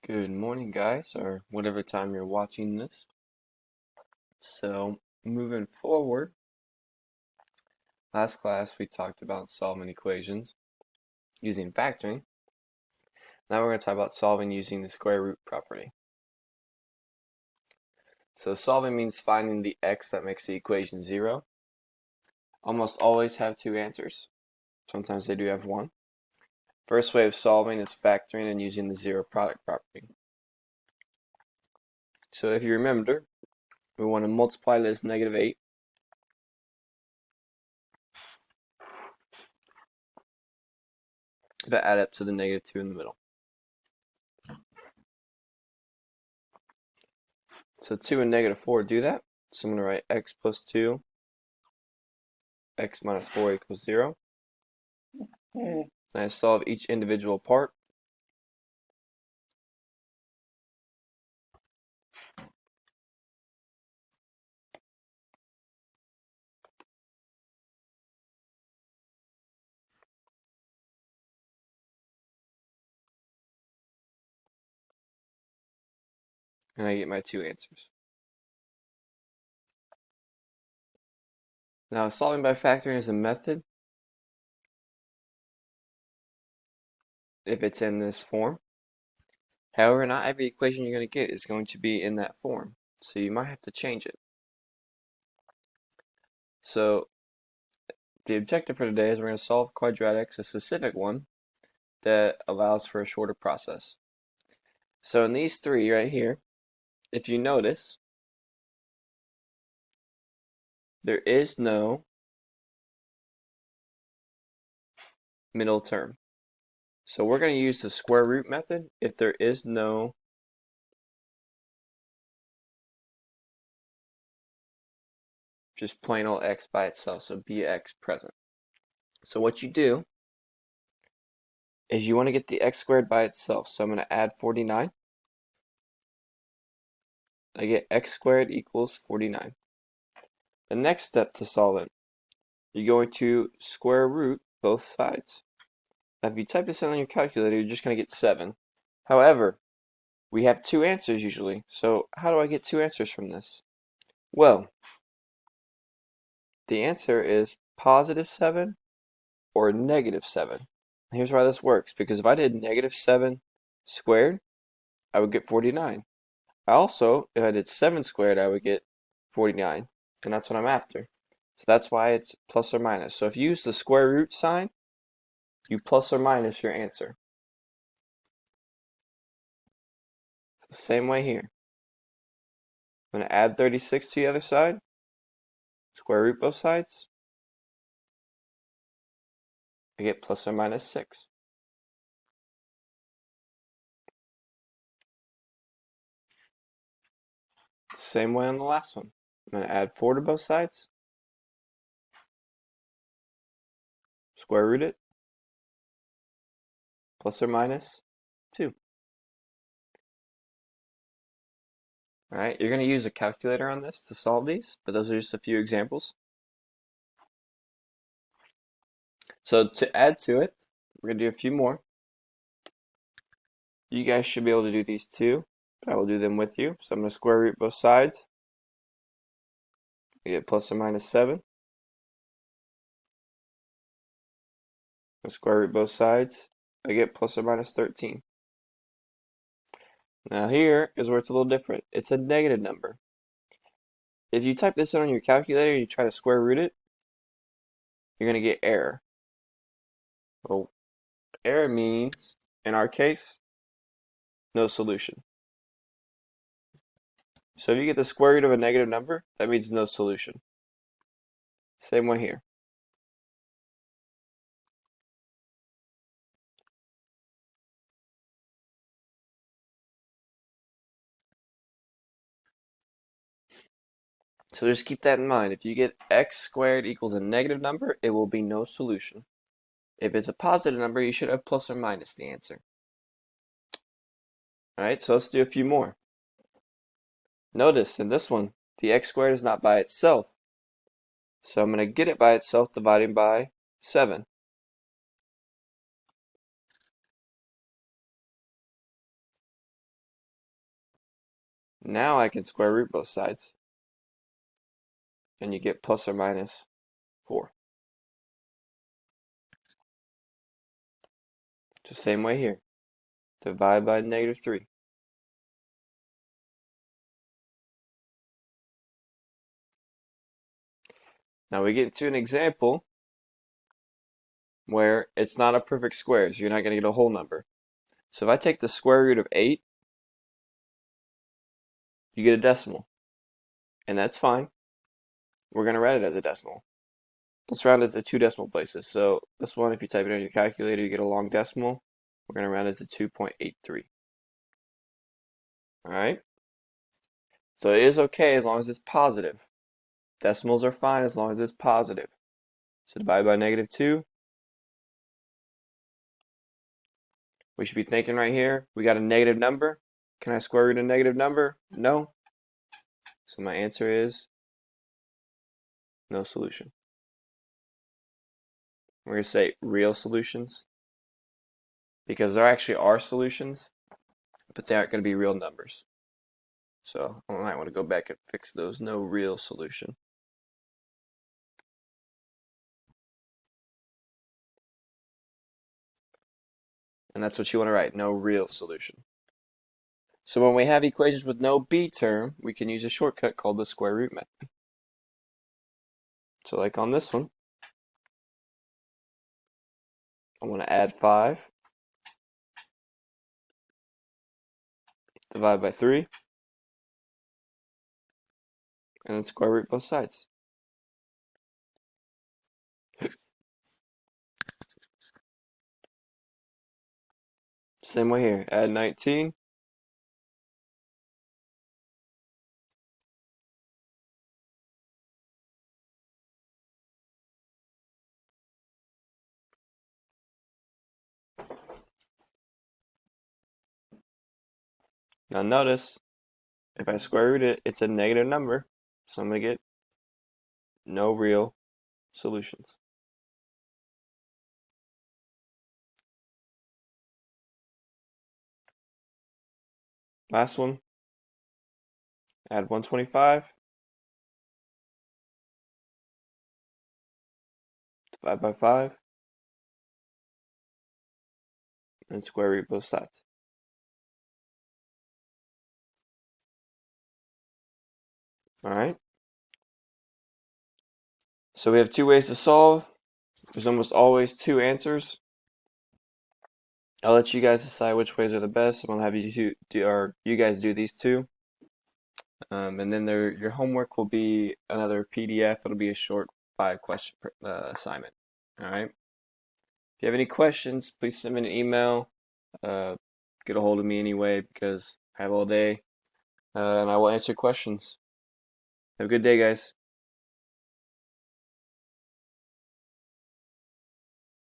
Good morning, guys, or whatever time you're watching this. So, moving forward, last class we talked about solving equations using factoring. Now we're going to talk about solving using the square root property. So, solving means finding the x that makes the equation 0. Almost always have two answers. Sometimes they do have one. First way of solving is factoring and using the zero product property. So, if you remember, we want to multiply this -8 but add up to the -2 in the middle. So 2 and -4 do that. So I'm going to write x plus 2, x minus 4 equals 0. And I solve each individual part. And I get my two answers. Now, solving by factoring is a method if it's in this form. However, not every equation you're going to get is going to be in that form. So you might have to change it. So the objective for today is we're going to solve quadratics, a specific one that allows for a shorter process. So in these three right here, if you notice, there is no middle term. So we're going to use the square root method if there is no just plain old x by itself, so bx present. So what you do is you want to get the x squared by itself. So I'm going to add 49. I get x squared equals 49. The next step to solve it, you're going to square root both sides. Now if you type this in on your calculator, you're just going to get 7. However, we have two answers usually. So how do I get two answers from this? Well, the answer is +7 or -7. Here's why this works, because if I did -7 squared, I would get 49. Also, if I did 7 squared, I would get 49, and that's what I'm after. So that's why it's plus or minus. So if you use the square root sign, you plus or minus your answer. It's the same way here. I'm going to add 36 to the other side, square root both sides. I get plus or minus 6. Same way on the last one. I'm going to add 4 to both sides, square root it, plus or minus 2. Alright, you're going to use a calculator on this to solve these, but those are just a few examples. So to add to it, we're going to do a few more. You guys should be able to do these too, but I will do them with you. So I'm going to square root both sides. I get plus or minus 7. I'm going to square root both sides. I get plus or minus 13. Now here is where it's a little different. It's a negative number. If you type this in on your calculator and you try to square root it, you're going to get error. Well, error means, in our case, no solution. So if you get the square root of a negative number, that means no solution. Same way here. So just keep that in mind. If you get x squared equals a negative number, it will be no solution. If it's a positive number, you should have plus or minus the answer. Alright, so let's do a few more. Notice in this one, the x squared is not by itself. So I'm going to get it by itself dividing by 7. Now I can square root both sides. And you get plus or minus 4. It's the same way here. Divide by -3. Now we get into an example where it's not a perfect square, so you're not going to get a whole number. So if I take the square root of 8, you get a decimal. And that's fine. We're going to write it as a decimal. Let's round it to 2 decimal places. So this one, if you type it in your calculator, you get a long decimal. We're going to round it to 2.83. Alright? So it is okay as long as it's positive. Decimals are fine as long as it's positive. So divide by -2. We should be thinking right here, we got a negative number. Can I square root a negative number? No. So my answer is no solution. We're going to say real solutions because there actually are solutions, but they aren't going to be real numbers. So I might want to go back and fix those. No real solution. And that's what you want to write, no real solution. So when we have equations with no b term, we can use a shortcut called the square root method. So like on this one, I want to add 5, divide by 3, and then square root both sides. Same way here, add 19, now notice, if I square root it, it's a negative number, so I'm going to get no real solutions. Last one, add 125, divide by 5, and square root both sides. Alright? So we have 2 ways to solve. There's almost always 2 answers. I'll let you guys decide which ways are the best. I'm gonna have you guys do these 2. And then your homework will be another PDF. It'll be a short 5-question assignment. Alright? If you have any questions, please send me an email. Get a hold of me anyway because I have all day. And I will answer questions. Have a good day, guys.